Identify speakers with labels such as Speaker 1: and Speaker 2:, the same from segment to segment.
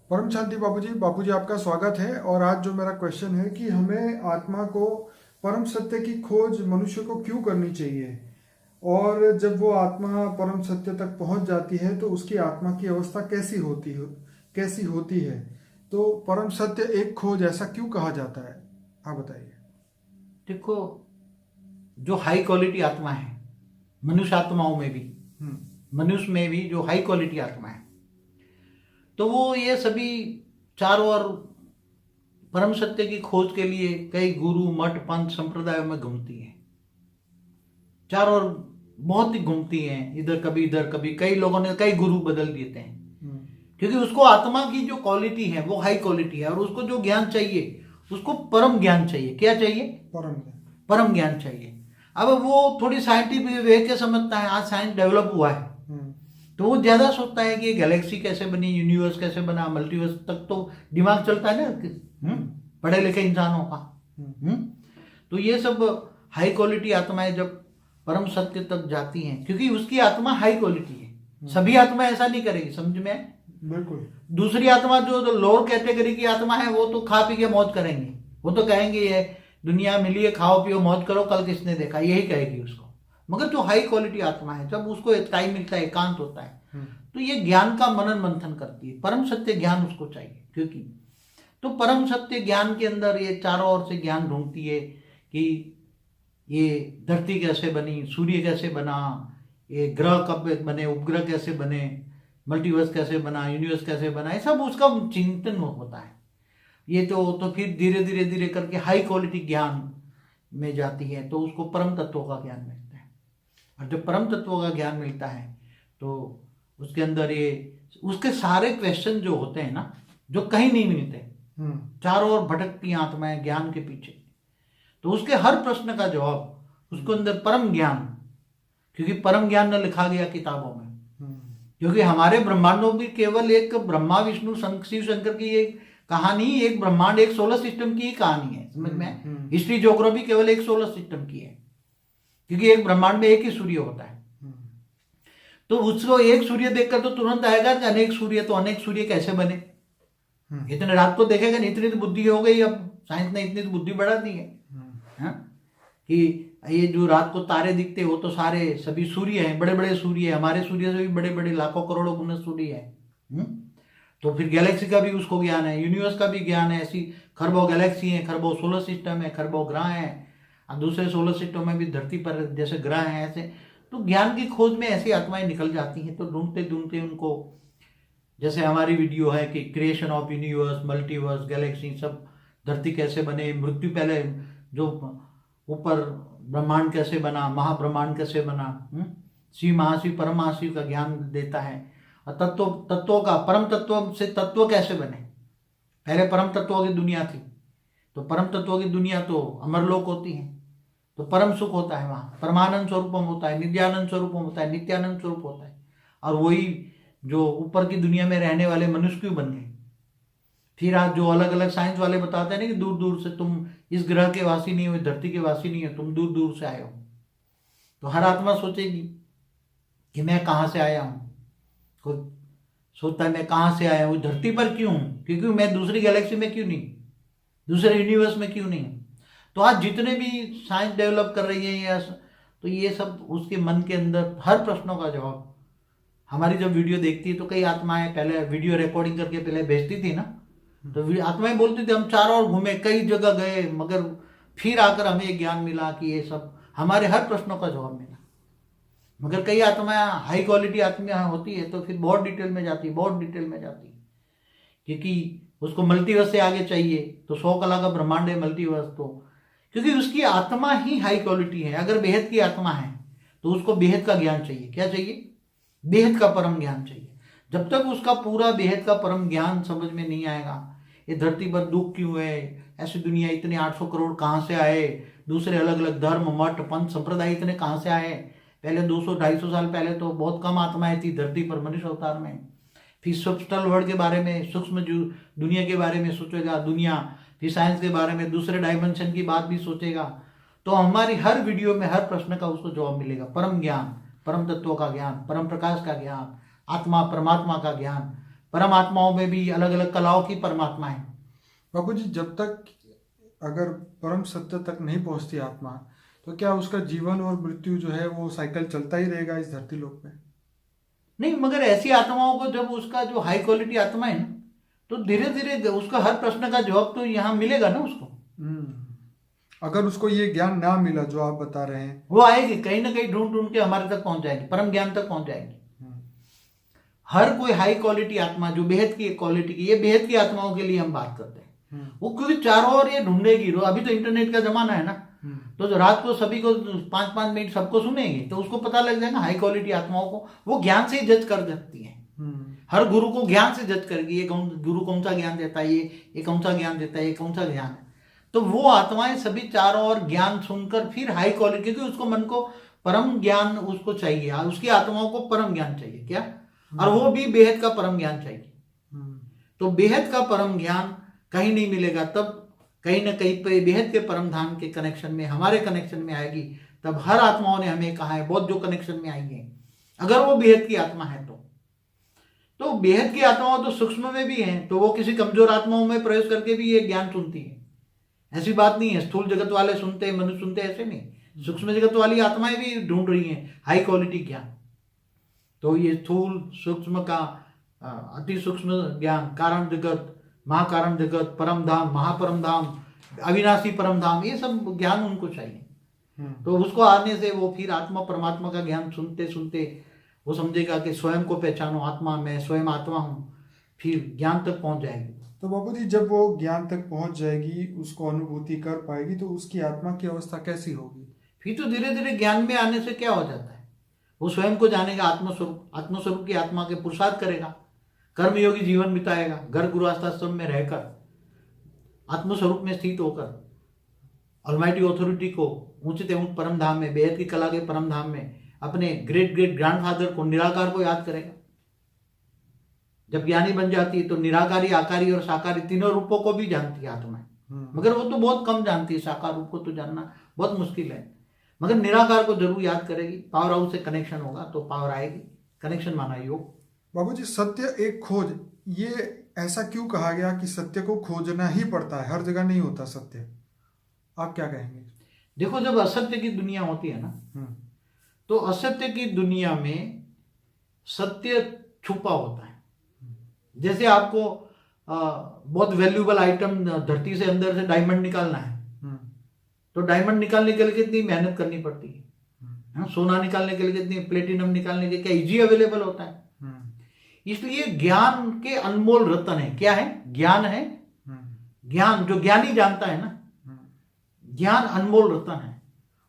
Speaker 1: परम शांति बाबूजी आपका स्वागत है। और आज जो मेरा क्वेश्चन है कि हमें आत्मा को परम सत्य की खोज मनुष्य को क्यों करनी चाहिए, और जब वो आत्मा परम सत्य तक पहुंच जाती है तो उसकी आत्मा की अवस्था कैसी होती है। तो परम सत्य एक खोज ऐसा क्यों कहा जाता है, आप बताइए।
Speaker 2: देखो, जो हाई क्वालिटी आत्मा है, मनुष्य आत्माओं में भी,
Speaker 1: हम्म।
Speaker 2: मनुष्य में भी जो हाई क्वालिटी आत्मा है, तो वो ये सभी चारों ओर परम सत्य की खोज के लिए कई गुरु मठ पंथ संप्रदायों में घूमती है। चारों ओर बहुत ही घूमती हैं, इधर कभी कई लोगों ने कई गुरु बदल देते हैं, क्योंकि उसको आत्मा की जो क्वालिटी है वो हाई क्वालिटी है, और उसको जो ज्ञान चाहिए उसको परम ज्ञान चाहिए। क्या चाहिए? परम ज्ञान चाहिए। अब वो थोड़ी साइंटिफिक वे के समझता है, आज साइंस डेवलप हुआ है, तो वो ज्यादा सोचता है कि गैलेक्सी कैसे बनी, यूनिवर्स कैसे बना, मल्टीवर्स तक तो दिमाग चलता है ना पढ़े लिखे इंसानों का। तो ये सब हाई क्वालिटी आत्माएं जब परम सत्य तक जाती हैं, क्योंकि उसकी आत्मा हाई क्वालिटी है। सभी आत्मा ऐसा नहीं करेगी, समझ में?
Speaker 1: बिल्कुल।
Speaker 2: दूसरी आत्मा जो लोअर कैटेगरी की आत्मा है वो तो खा पी के मौज करेंगे, वो तो कहेंगे ये दुनिया मिली है, खाओ पियो मौज करो, कल किसने देखा, यही कहेगी उसको। मगर जो हाई क्वालिटी आत्मा है, जब उसको टाइम मिलता है, एकांत होता है, तो ये ज्ञान का मनन मंथन करती है। परम सत्य ज्ञान उसको चाहिए, क्योंकि तो परम सत्य ज्ञान के अंदर ये चारों ओर से ज्ञान ढूंढती है कि ये धरती कैसे बनी, सूर्य कैसे बना, ये ग्रह कब बने, उपग्रह कैसे बने, मल्टीवर्स कैसे बना, यूनिवर्स कैसे बना, ये सब उसका चिंतन होता है। ये तो फिर धीरे धीरे धीरे करके हाई क्वालिटी ज्ञान में जाती है, तो उसको परम तत्वों का ज्ञान मिलता है। और जब परम तत्वों का ज्ञान मिलता है तो उसके अंदर ये उसके सारे क्वेश्चन जो होते हैं ना, जो कहीं नहीं मिलते, चारों ओर भटकती आत्माएं ज्ञान के पीछे, तो उसके हर प्रश्न का जवाब उसको अंदर परम ज्ञान, क्योंकि परम ज्ञान न लिखा गया किताबों में, क्योंकि हमारे ब्रह्मांडों भी केवल एक ब्रह्मा विष्णु शिव शंकर की एक कहानी, एक ब्रह्मांड, एक सोलर सिस्टम की ही कहानी है, समझ में? हिस्ट्री ज्योग्राफी केवल एक सोलर सिस्टम की है, क्योंकि एक ब्रह्मांड में एक ही सूर्य होता है। तो उसको एक सूर्य देखकर तो तुरंत आएगा कि अनेक सूर्य, तो अनेक सूर्य कैसे बने? इतने रात को देखेगा नहीं, इतनी तो बुद्धि हो गई, अब साइंस ने इतनी तो बुद्धि बढ़ा दी है कि ये जो रात को तारे दिखते वो तो सारे सभी सूर्य हैं, बड़े बड़े सूर्य हैं, हमारे सूर्य से भी बड़े बड़े लाखों करोड़ों गुना सूर्य है। तो फिर गैलेक्सी का भी उसको ज्ञान है, यूनिवर्स का भी ज्ञान है, ऐसी खरबों गैलेक्सी है, खरबों सोलर सिस्टम है, खरबों ग्रह हैं, और दूसरे सोलर सिस्टम में भी धरती पर जैसे ग्रह हैं ऐसे। तो ज्ञान की खोज में ऐसी आत्माएं निकल जाती हैं, तो ढूंढते ढूंढते उनको, जैसे हमारी वीडियो है कि creation of universe, multiverse, Galaxy, सब धरती कैसे बने, मृत्यु पहले जो ऊपर ब्रह्मांड कैसे बना, महाब्रह्मांड कैसे बना, शिव महाशिव परम महाशिव का ज्ञान देता है। और तत्वों का, परम तत्व से तत्व कैसे बने। पहले परम तत्वों की दुनिया थी, तो परम तत्वों की दुनिया तो अमरलोक होती है, तो परम सुख होता है वहाँ, परमानंद स्वरूपम होता है, नित्यानंद स्वरूपम होता है, नित्यानंद स्वरूप होता है। और वही जो ऊपर की दुनिया में रहने वाले मनुष्य क्यों बन गए? फिर आज जो अलग अलग साइंस वाले बताते हैं ना कि दूर दूर से, तुम इस ग्रह के वासी नहीं हो, धरती के वासी नहीं हो, तुम दूर दूर से आए हो। तो हर आत्मा सोचेगी कि मैं कहाँ से आया हूँ। कोई सोचता है मैं कहाँ से आया हूँ, धरती पर क्यों हूँ, क्योंकि मैं दूसरी गैलेक्सी में क्यों नहीं, दूसरे यूनिवर्स में क्यों नहीं। तो आज जितने भी साइंस डेवलप कर रही है या, तो ये सब उसके मन के अंदर हर प्रश्नों का जवाब। हमारी जब वीडियो देखती है तो कई आत्माएं पहले वीडियो रिकॉर्डिंग करके पहले भेजती थी ना, तो आत्माएं बोलती थी हम चारों ओर घूमे, कई जगह गए, मगर फिर आकर हमें ये ज्ञान मिला कि ये सब हमारे हर प्रश्नों का जवाब मिला। मगर कई आत्माएं हाई क्वालिटी आत्मा होती है तो फिर बहुत डिटेल में जाती है, बहुत डिटेल में जाती है, क्योंकि उसको मल्टीवर्स से आगे चाहिए, तो 100 कला का ब्रह्मांड है मल्टीवर्स, तो क्योंकि उसकी आत्मा ही हाई क्वालिटी है। अगर बेहद की आत्मा है तो उसको बेहद का ज्ञान चाहिए। क्या चाहिए? बेहद का परम ज्ञान चाहिए। जब तक उसका पूरा बेहद का परम ज्ञान समझ में नहीं आएगा, ये धरती पर दुख क्यों है, ऐसी दुनिया इतने 800 करोड़ कहाँ से आए, दूसरे अलग अलग धर्म मठ पंथ संप्रदाय इतने कहाँ से आए। पहले 200-250 साल पहले तो बहुत कम आत्माएं थी धरती पर मनुष्य अवतार में। फिर सब्स्टल वर्ल्ड के बारे में, सूक्ष्म दुनिया के बारे में सोचेगा दुनिया, फिर साइंस के बारे में, दूसरे डायमेंशन की बात भी सोचेगा। तो हमारी हर वीडियो में हर प्रश्न का उसको जवाब मिलेगा। परम ज्ञान, परम तत्वों का ज्ञान, परम प्रकाश का ज्ञान, आत्मा परमात्मा का ज्ञान, परमात्माओं में भी अलग अलग कलाओं की परमात्मा है।
Speaker 1: बाबू जी, जब तक अगर परम सत्य तक नहीं पहुंचती आत्मा, तो क्या उसका जीवन और मृत्यु जो है वो साइकिल चलता ही रहेगा इस धरती लोक पे?
Speaker 2: नहीं, मगर ऐसी आत्माओं को जब उसका जो हाई क्वालिटी आत्मा है ना, तो धीरे धीरे उसका हर प्रश्न का जवाब तो यहाँ मिलेगा ना उसको।
Speaker 1: अगर उसको ये ज्ञान ना मिला जो आप बता रहे हैं,
Speaker 2: वो आएगी कहीं ना कहीं, ढूंढ ढूंढ के हमारे तक पहुंच जाएगी, परम ज्ञान तक पहुंच जाएगी। हर कोई हाई क्वालिटी आत्मा जो बेहद की क्वालिटी की, ये बेहद की आत्माओं के लिए हम बात करते हैं, वो क्योंकि चारों ओर ये ढूंढेगी। अभी तो इंटरनेट का जमाना है ना, तो जो रात को सभी को 5-5 मिनट सबको सुनेंगे, तो उसको पता लग जाएगा हाई क्वालिटी आत्माओं को। वो ज्ञान से ही जज कर सकती है। हर गुरु को ज्ञान से जज करेगी, ये गुरु कौन सा ज्ञान देता है, ये कौन सा ज्ञान देता है, ये कौन सा ज्ञान है। तो वो आत्माएं सभी चारों ओर ज्ञान सुनकर फिर हाई क्वालिटी, क्योंकि उसको मन को परम ज्ञान उसको चाहिए, उसकी आत्माओं को परम ज्ञान चाहिए क्या, और वो भी बेहद का परम ज्ञान चाहिए। तो बेहद का परम ज्ञान कहीं नहीं मिलेगा, तब कहीं ना कहीं पे बेहद के परम धाम के कनेक्शन में, हमारे कनेक्शन में आएगी। तब हर आत्माओं ने हमें कहा है, बहुत जो कनेक्शन में आई है, अगर वो बेहद की आत्मा है तो बेहद की आत्माओं तो सूक्ष्म में भी हैं, तो वो किसी कमजोर आत्माओं में प्रवेश करके भी ये ज्ञान सुनती है। ऐसी बात नहीं है स्थूल जगत वाले सुनते, मनुष्य सुनते, ऐसे नहीं। सूक्ष्म जगत वाली आत्माएं भी ढूंढ रही हैं हाई क्वालिटी ज्ञान। तो ये स्थूल सूक्ष्म का अति सूक्ष्म ज्ञान, कारण जगत, महाकारण जगत, परम धाम, महापरम धाम, अविनाशी परम धाम, ये सब ज्ञान उनको चाहिए। तो उसको आने से वो फिर आत्मा परमात्मा का ज्ञान सुनते सुनते वो समझेगा कि स्वयं को पहचानो, आत्मा, मैं स्वयं आत्मा हूँ, फिर ज्ञान तक पहुंच जाएगी।
Speaker 1: तो बाबू जी, जब वो ज्ञान तक पहुंच जाएगी, उसको अनुभूति कर पाएगी, तो उसकी आत्मा की अवस्था कैसी होगी?
Speaker 2: फिर तो धीरे धीरे ज्ञान में आने से क्या हो जाता है, वो स्वयं को जानेगा, आत्मस्वरूप, आत्मस्वरूप की आत्मा के पुरुषार्थ करेगा, कर्मयोगी जीवन बिताएगा, घर गृहस्थाश्रम में रहकर आत्मस्वरूप में स्थित होकर ऑलमाइटी ऑथोरिटी को ऊंचे ऊंच परम धाम में, बेहद की कला के परम धाम में अपने ग्रेट ग्रेट ग्रैंडफादर को, निराकार को याद करेगा। जब ज्ञानी बन जाती है तो निराकारी, आकारी और साकारी तीनों रूपों को भी जानती है आत्मा, मगर वो तो बहुत कम जानती है। साकार रूप को तो जानना बहुत मुश्किल है, मगर निराकार को जरूर याद करेगी। पावर हाउस से कनेक्शन होगा तो पावर आएगी, कनेक्शन माना योग।
Speaker 1: बाबूजी, सत्य एक खोज, ये ऐसा क्यों कहा गया कि सत्य को खोजना ही पड़ता है, हर जगह नहीं होता सत्य? आप क्या कहेंगे?
Speaker 2: देखो, जब असत्य की दुनिया होती है ना, तो असत्य की दुनिया में सत्य छुपा होता है। जैसे आपको बहुत वैल्यूएबल आइटम धरती से अंदर से डायमंड निकालना है, तो डायमंड निकालने के लिए कितनी मेहनत करनी पड़ती है। सोना निकालने के लिए कितनी, प्लेटिनम निकालने के लिए क्या इजी अवेलेबल होता है? इसलिए ज्ञान के अनमोल रत्न है। क्या है? ज्ञान है। ज्ञान जो ज्ञानी जानता है ना, ज्ञान अनमोल रत्न है।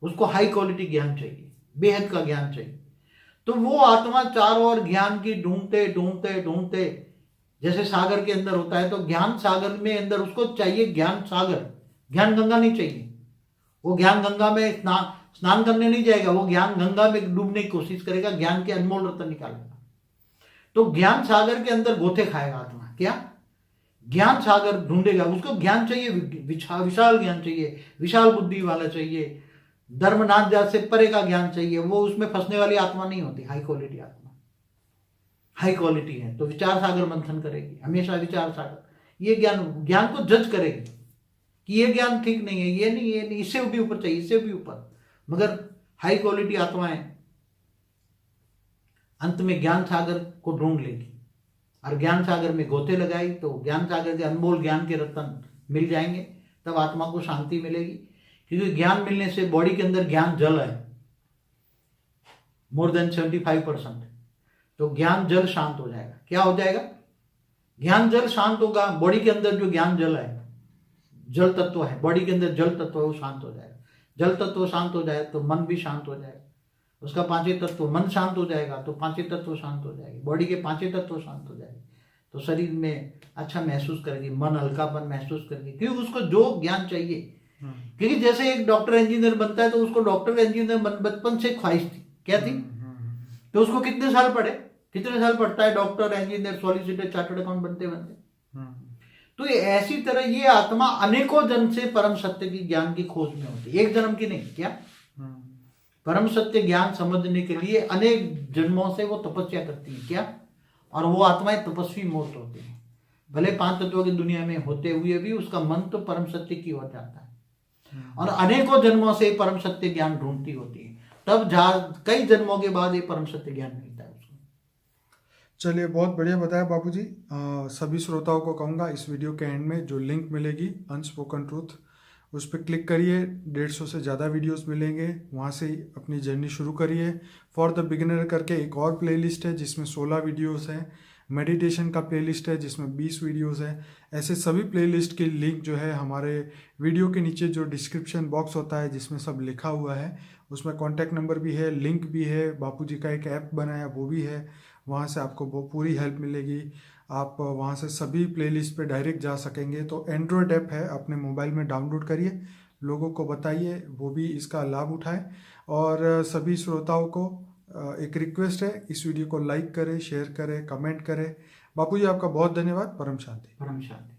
Speaker 2: उसको हाई क्वालिटी ज्ञान चाहिए, बेहद का ज्ञान चाहिए। तो वो आत्मा चारों ओर ज्ञान की ढूंढते ढूंढते ढूंढते, जैसे सागर के अंदर होता है, तो ज्ञान सागर में अंदर उसको चाहिए ज्ञान सागर, ज्ञान गंगा नहीं चाहिए। वो ज्ञान गंगा में स्नान करने नहीं जाएगा, वो ज्ञान गंगा में डूबने की कोशिश करेगा, ज्ञान के अनमोल रत्न निकालेगा। तो ज्ञान सागर के अंदर गोते खाएगा आत्मा। क्या? ज्ञान सागर ढूंढेगा, उसको ज्ञान चाहिए, विशाल ज्ञान चाहिए, विशाल बुद्धि वाला चाहिए, धर्म नाथ जात से परे का ज्ञान चाहिए। वो उसमें फंसने वाली आत्मा नहीं होती, हाई क्वालिटी आत्मा, हाई क्वालिटी है। तो विचार सागर मंथन करेगी, हमेशा विचार सागर, ये ज्ञान को जज करेगी कि ये ज्ञान ठीक नहीं है, ये नहीं, इससे भी ऊपर चाहिए, इससे भी ऊपर। मगर हाई क्वालिटी आत्माएं अंत में ज्ञान सागर को ढूंढ लेगी, और ज्ञान सागर में गोते लगाई तो ज्ञान सागर के अनमोल ज्ञान के रत्न मिल जाएंगे। तब आत्मा को शांति मिलेगी, क्योंकि ज्ञान मिलने से बॉडी के अंदर ज्ञान जल है, मोर देन 75%। तो ज्ञान जल शांत हो जाएगा। क्या हो जाएगा? ज्ञान जल शांत होगा। बॉडी के अंदर जो ज्ञान जल है, जल तत्व है, बॉडी के अंदर जल तत्व है, वो शांत हो जाएगा। जल तत्व शांत हो जाए तो मन भी शांत हो जाएगा। उसका पांचवें तत्व, मन शांत हो जाएगा तो पांचवें तत्व शांत हो जाएगी, बॉडी के पांचवें तत्व शांत हो जाएगी, तो शरीर में अच्छा महसूस करेगी, मन हल्कापन महसूस करेगी, क्योंकि उसको जो ज्ञान चाहिए। क्योंकि जैसे एक डॉक्टर इंजीनियर बनता है, तो उसको डॉक्टर इंजीनियर बचपन से ख्वाहिश थी। क्या थी? तो उसको कितने साल पढ़ता है doctor, engineer, solicitor, chartered account बनते बनते। तो ऐसी तरह ये आत्मा अनेकों जन्म से परम सत्य की ज्ञान की खोज में होती है, एक जन्म की नहीं। क्या? परम सत्य ज्ञान समझने के लिए अनेक जन्मों से वो तपस्या करती है। क्या? और वो आत्माएं तपस्वी मूर्त होती हैं। भले 5 तत्वों की दुनिया में होते हुए भी उसका मन तो परम सत्य की ओर जाता है और अनेकों जन्मों से परम सत्य ज्ञान ढूंढती होती है, तब कई जन्मों के बाद ये परम सत्य ज्ञान मिलता है उसको।
Speaker 1: चलिए, बहुत बढ़िया बताया बापूजी। सभी श्रोताओं को कहूँगा इस वीडियो के एंड में जो लिंक मिलेगी अनस्पोकन ट्रूथ, उस पर क्लिक करिए। 150 से ज़्यादा वीडियोस मिलेंगे, वहाँ से ही अपनी जर्नी शुरू करिए। फॉर द बिगिनर करके एक और प्लेलिस्ट है जिसमें 16 वीडियोस हैं। मेडिटेशन का प्लेलिस्ट है जिसमें 20 वीडियोस है। ऐसे सभी प्लेलिस्ट की लिंक जो है हमारे वीडियो के नीचे जो डिस्क्रिप्शन बॉक्स होता है जिसमें सब लिखा हुआ है, उसमें कॉन्टैक्ट नंबर भी है, लिंक भी है, बापूजी का एक ऐप बनाया वो भी है, वहाँ से आपको वो पूरी हेल्प मिलेगी। आप वहाँ से सभी प्लेलिस्ट पे डायरेक्ट जा सकेंगे। तो एंड्रॉयड ऐप है, अपने मोबाइल में डाउनलोड करिए, लोगों को बताइए वो भी इसका लाभ उठाएं। और सभी श्रोताओं को एक रिक्वेस्ट है, इस वीडियो को लाइक करें, शेयर करें, कमेंट करें। बापूजी आपका बहुत धन्यवाद। परम शांति।
Speaker 2: परम शांति।